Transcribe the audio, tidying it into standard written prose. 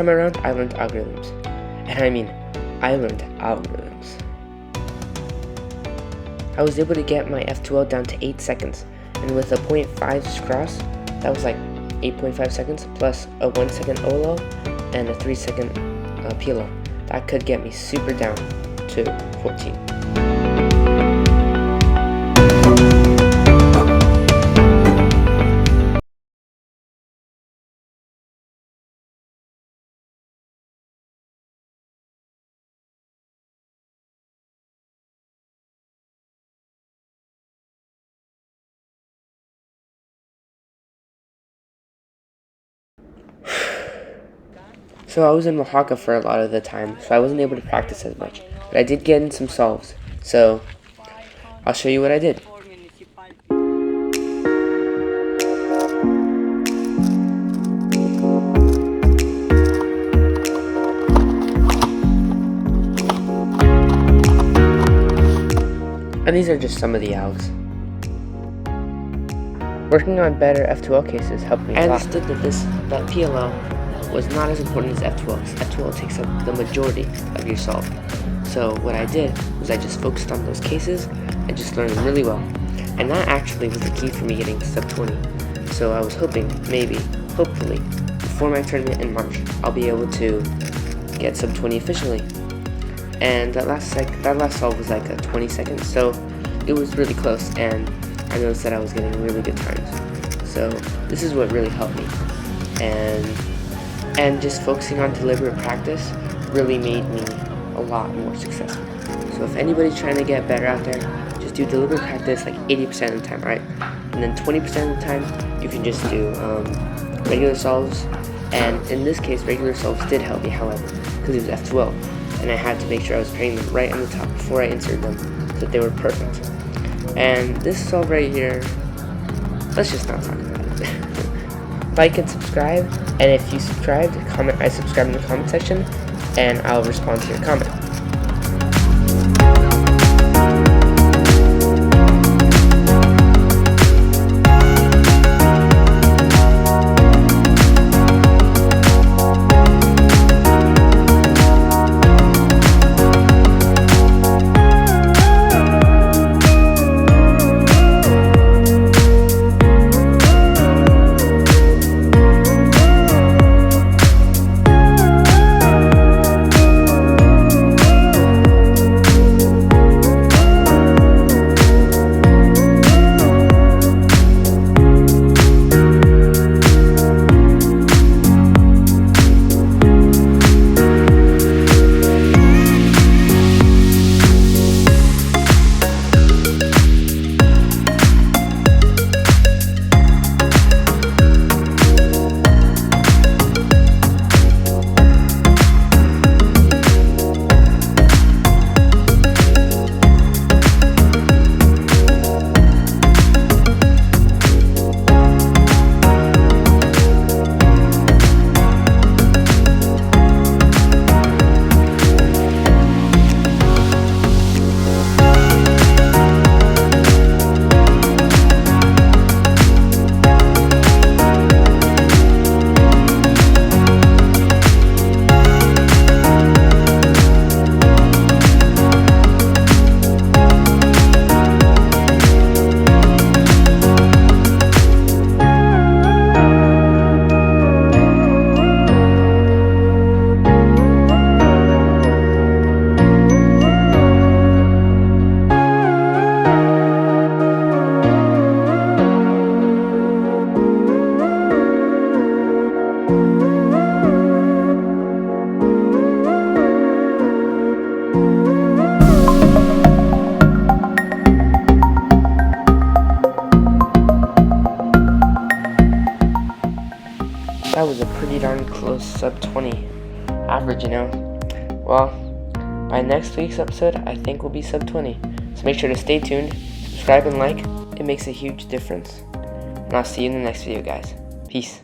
time around, I learned algorithms. And I mean, I learned algorithms. I was able to get my F2L down to 8 seconds, and with a 0.5 cross, that was like 8.5 seconds, plus a 1 second OLO and a 3 second PLO. That could get me super down to 14. So I was in Oaxaca for a lot of the time, so I wasn't able to practice as much. But I did get in some solves, so I'll show you what I did. And these are just some of the algs. Working on better F2L cases helped me a lot. I understood that PLO was not as important as F2L. F2L takes up the majority of your solve. So what I did was I just focused on those cases and just learned them really well. And that actually was the key for me getting to sub 20. So I was hoping, hopefully, before my tournament in March, I'll be able to get sub 20 efficiently. And that last solve was like a 20 seconds, so it was really close, and I noticed that I was getting really good times. So this is what really helped me. And just focusing on deliberate practice really made me a lot more successful. So if anybody's trying to get better out there, just do deliberate practice like 80% of the time, right? And then 20% of the time, you can just do regular solves. And in this case, regular solves did help me, however, because it was F2L. And I had to make sure I was putting them right on the top before I inserted them so that they were perfect. And this solve right here, let's just not talk about it. Like and subscribe, and if you subscribed, comment I subscribe in the comment section, and I'll respond to your comment. That was a pretty darn close sub 20 average, you know. Well, by next week's episode, I think we'll be sub 20. So make sure to stay tuned, subscribe and like. It makes a huge difference. And I'll see you in the next video, guys. Peace.